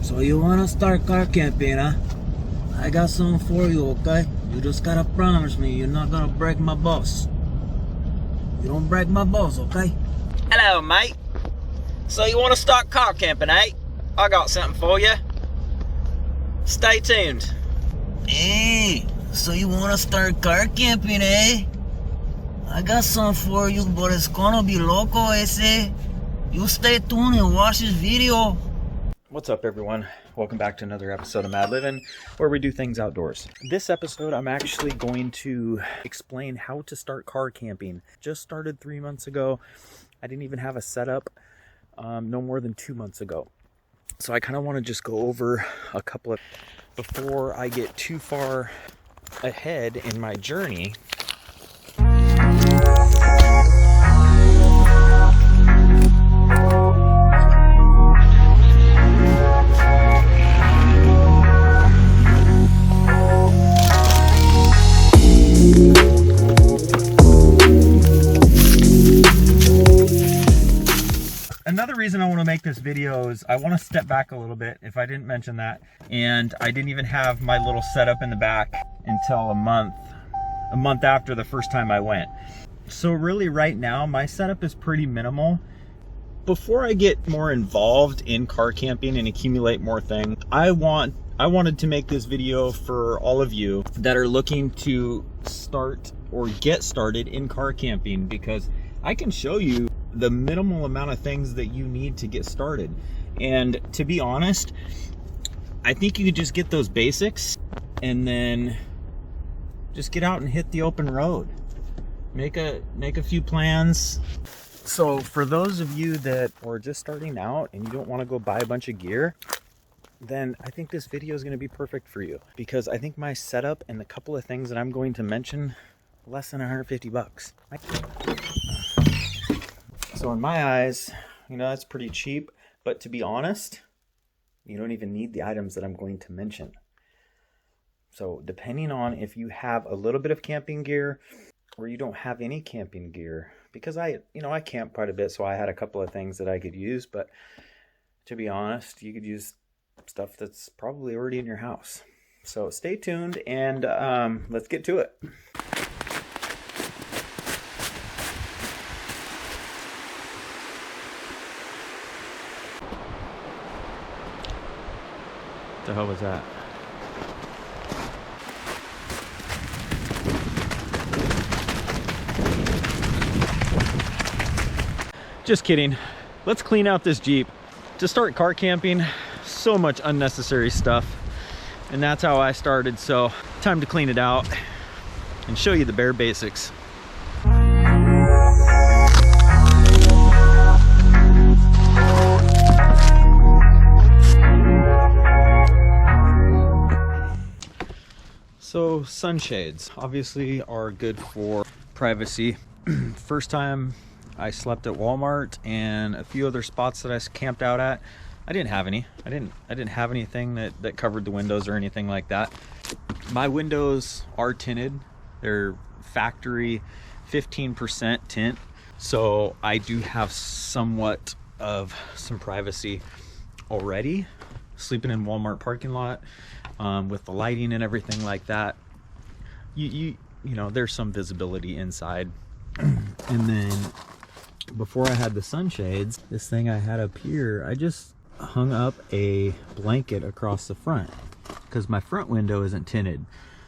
So you wanna start car camping, huh? I got something for you, okay? You just gotta promise me you're not gonna break my balls. You don't break my balls, okay? Hello, mate. So you wanna start car camping, eh? I got something for you. Stay tuned. Hey, so you wanna start car camping, eh? I got something for you, but it's gonna be loco, ese. You stay tuned and watch this video. What's up, everyone? Welcome back to another episode of Mad Living, where we do things outdoors. This episode, I'm actually going to explain how to start car camping. Just started 3 months ago. I didn't even have a setup no more than 2 months ago. So I kind of want to just go over a couple of, before I get too far ahead in my journey. Another reason I want to make this video is I want to step back a little bit, if I didn't mention that. And I didn't even have my little setup in the back until a month after the first time I went. So really right now, my setup is pretty minimal. Before I get more involved in car camping and accumulate more things, I wanted to make this video for all of you that are looking to start or get started in car camping, because I can show you the minimal amount of things that you need to get started. And to be honest, I think you could just get those basics and then just get out and hit the open road. Make a few plans. So for those of you that are just starting out and you don't want to go buy a bunch of gear, then I think this video is going to be perfect for you, because I think my setup and the couple of things that I'm going to mention, less than 150 bucks. So in my eyes, you know, that's pretty cheap, but to be honest, you don't even need the items that I'm going to mention. So depending on if you have a little bit of camping gear or you don't have any camping gear, because I camp quite a bit, so I had a couple of things that I could use, but to be honest, you could use stuff that's probably already in your house. So stay tuned and let's get to it. What the hell was that? Just kidding. Let's clean out this Jeep. To start car camping, so much unnecessary stuff. And that's how I started, so time to clean it out and show you the bare basics. So sunshades obviously are good for privacy. First time I slept at Walmart and a few other spots that I camped out at, I didn't have any. I didn't have anything that covered the windows or anything like that. My windows are tinted. They're factory 15% tint. So I do have somewhat of some privacy already. Sleeping in Walmart parking lot, with the lighting and everything like that, you know, there's some visibility inside. And then before I had the sunshades, this thing I had up here, I just hung up a blanket across the front because my front window isn't tinted.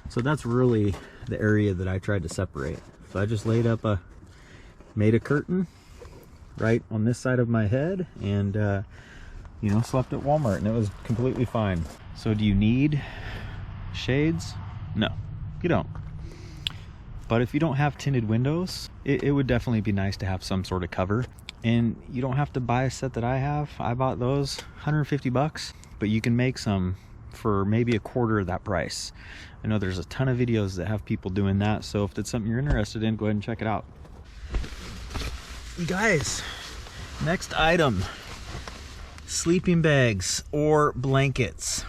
So that's really the area that I tried to separate. So I just made a curtain right on this side of my head and you know, slept at Walmart and it was completely fine. So do you need shades? No, you don't. But if you don't have tinted windows, it would definitely be nice to have some sort of cover. And you don't have to buy a set that I have. I bought those 150 bucks, but you can make some for maybe a quarter of that price. I know there's a ton of videos that have people doing that. So if that's something you're interested in, go ahead and check it out. You guys, next item. Sleeping bags or blankets.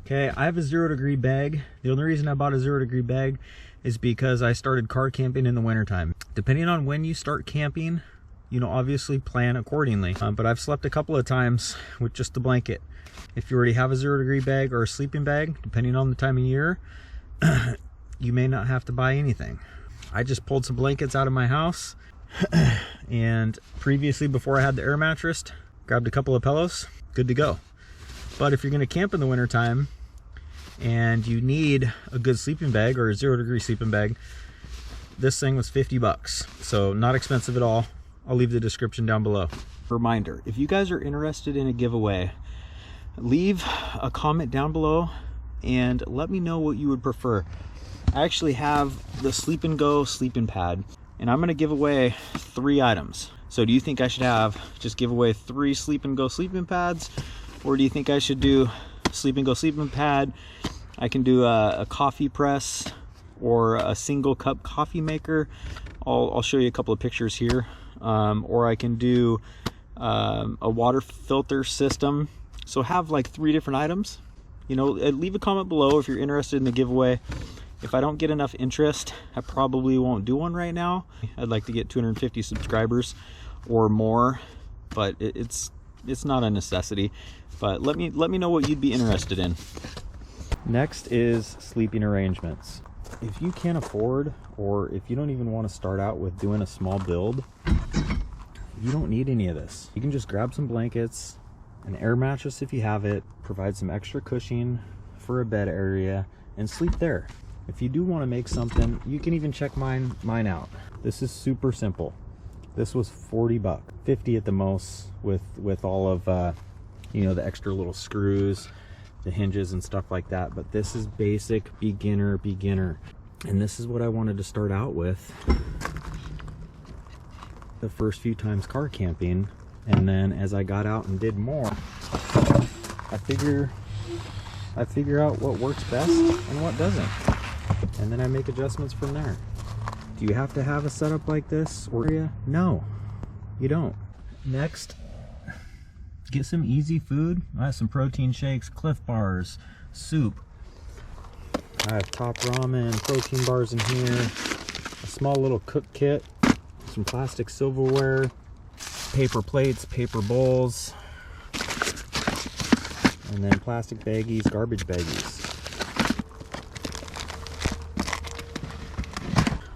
Okay, I have a 0 degree bag. The only reason I bought a 0 degree bag is because I started car camping in the wintertime. Depending on when you start camping, you know, obviously plan accordingly. But I've slept a couple of times with just the blanket. If you already have a 0 degree bag or a sleeping bag, depending on the time of year, you may not have to buy anything. I just pulled some blankets out of my house and previously, before I had the air mattress, grabbed a couple of pillows, good to go. But if you're going to camp in the wintertime and you need a good sleeping bag or a 0 degree sleeping bag, this thing was 50 bucks. So not expensive at all. I'll leave the description down below. Reminder, if you guys are interested in a giveaway, leave a comment down below and let me know what you would prefer. I actually have the Sleep and Go sleeping pad, and I'm going to give away 3 items. So do you think I should just give away 3 Sleep and Go sleeping pads, or do you think I should do Sleep and Go sleeping pad? I can do a coffee press or a single cup coffee maker. I'll show you a couple of pictures here. Or I can do a water filter system. So have like 3 different items. You know, leave a comment below if you're interested in the giveaway. If I don't get enough interest, I probably won't do one right now. I'd like to get 250 subscribers or more, but it's not a necessity. But let me know what you'd be interested in. Next is sleeping arrangements. If you can't afford, or if you don't even want to start out with doing a small build, you don't need any of this. You can just grab some blankets, an air mattress if you have it, provide some extra cushioning for a bed area, and sleep there. If you do want to make something, you can even check mine out. This is super simple. This was 40 bucks, 50 at the most, with all of you know, the extra little screws, the hinges and stuff like that. But this is basic beginner, and this is what I wanted to start out with the first few times car camping. And then as I got out and did more, I figure out what works best and what doesn't, and then I make adjustments from there. Do you have to have a setup like this or no, you don't. Next, get some easy food. I have some protein shakes, Cliff Bars, soup. I have Top Ramen, protein bars in here, a small little cook kit, some plastic silverware, paper plates, paper bowls, and then plastic baggies, garbage baggies.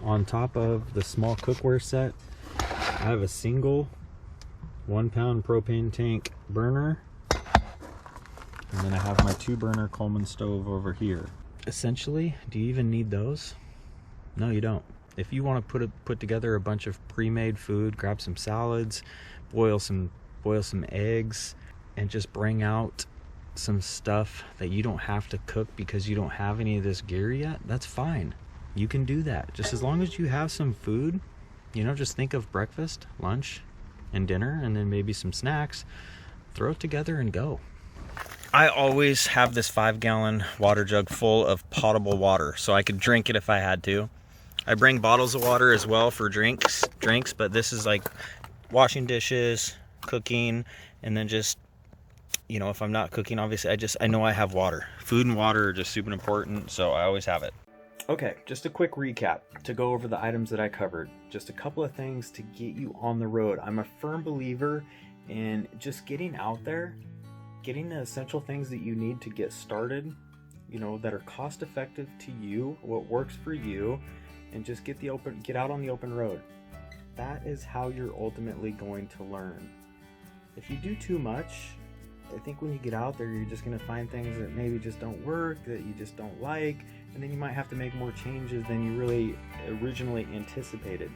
On top of the small cookware set, I have a single 1-pound propane tank burner, and then I have my 2-burner Coleman stove over here. Essentially, do you even need those? No, you don't. If you want to put together a bunch of pre-made food, grab some salads, boil some eggs, and just bring out some stuff that you don't have to cook because you don't have any of this gear yet, that's fine. You can do that. Just as long as you have some food, you know, just think of breakfast, lunch, and dinner, and then maybe some snacks. Throw it together and go. I always have this 5-gallon water jug full of potable water so I could drink it if I had to. I bring bottles of water as well for drinks, but this is like washing dishes, cooking, and then just, you know, if I'm not cooking, obviously I know I have water. Food and water are just super important, so I always have it. Okay, just a quick recap to go over the items that I covered. Just a couple of things to get you on the road. I'm a firm believer in just getting out there, getting the essential things that you need to get started, you know, that are cost effective to you, what works for you, and just get out on the open road. That is how you're ultimately going to learn. If you do too much, I think when you get out there, you're just going to find things that maybe just don't work, that you just don't like, and then you might have to make more changes than you really originally anticipated.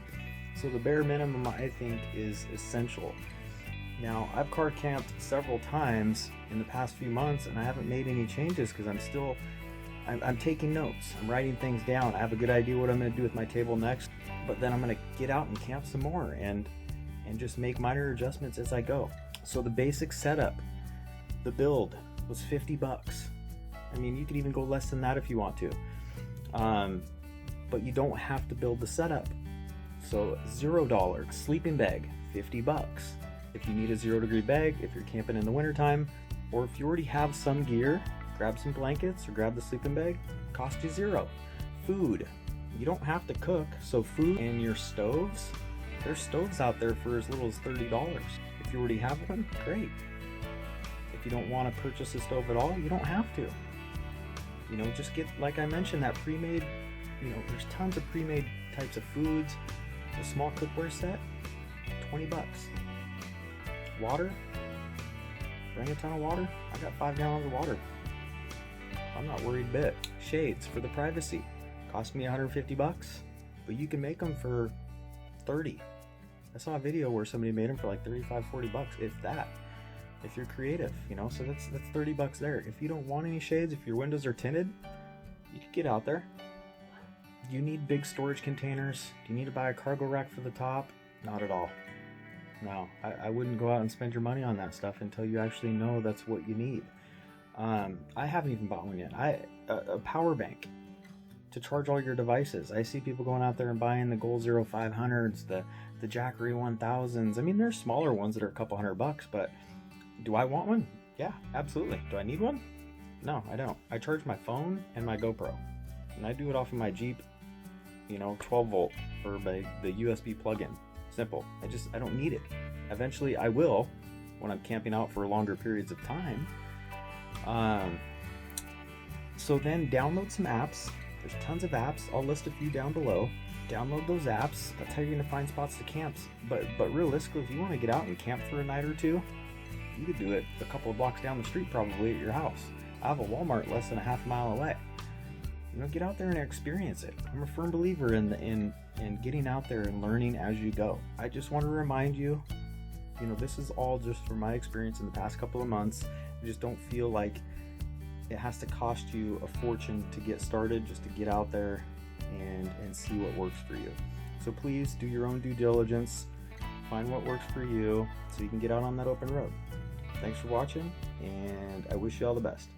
So the bare minimum, I think, is essential. Now, I've car camped several times in the past few months, and I haven't made any changes because I'm taking notes. I'm writing things down. I have a good idea what I'm going to do with my table next, but then I'm going to get out and camp some more and just make minor adjustments as I go. So the basic setup, the build was 50 bucks. I mean, you could even go less than that if you want to. But you don't have to build the setup. So $0 sleeping bag, 50 bucks. If you need a 0 degree bag, if you're camping in the wintertime, or if you already have some gear, grab some blankets or grab the sleeping bag, cost you $0. Food, you don't have to cook, so food and your stoves, There's stoves out there for as little as $30. If you already have one, great. If you don't want to purchase a stove at all, you don't have to. You know, just get, like I mentioned, that pre-made, you know, there's tons of pre-made types of foods. A small cookware set, $20. Water, bring a ton of water. I got 5 gallons of water. I'm not worried a bit. Shades for the privacy. Cost me $150, but you can make them for 30. I saw a video where somebody made them for like 35, 40 bucks, if that. If you're creative, you know, so that's 30 bucks there. If you don't want any shades, if your windows are tinted, you can get out there. Do you need big storage containers? Do you need to buy a cargo rack for the top? Not at all. No, I wouldn't go out and spend your money on that stuff until you actually know that's what you need. I haven't even bought one yet. A power bank to charge all your devices. I see people going out there and buying the Goal Zero 500s, the Jackery 1000s. I mean, there's smaller ones that are a couple $100, but do I want one? Yeah, absolutely. Do I need one? No, I don't. I charge my phone and my GoPro, and I do it off of my Jeep, you know, 12 volt or by the USB plug-in. Simple. I don't need it. Eventually I will when I'm camping out for longer periods of time. So then download some apps. There's tons of apps. I'll list a few down below. Download those apps. That's how you're going to find spots to camp. But realistically, if you want to get out and camp for a night or two, you could do it a couple of blocks down the street probably at your house. I have a Walmart less than a half mile away. You know, get out there and experience it. I'm a firm believer in getting out there and learning as you go. I just want to remind you, you know, this is all just from my experience in the past couple of months. I just don't feel like it has to cost you a fortune to get started, just to get out there and see what works for you. So please do your own due diligence, find what works for you so you can get out on that open road. Thanks for watching, and I wish you all the best.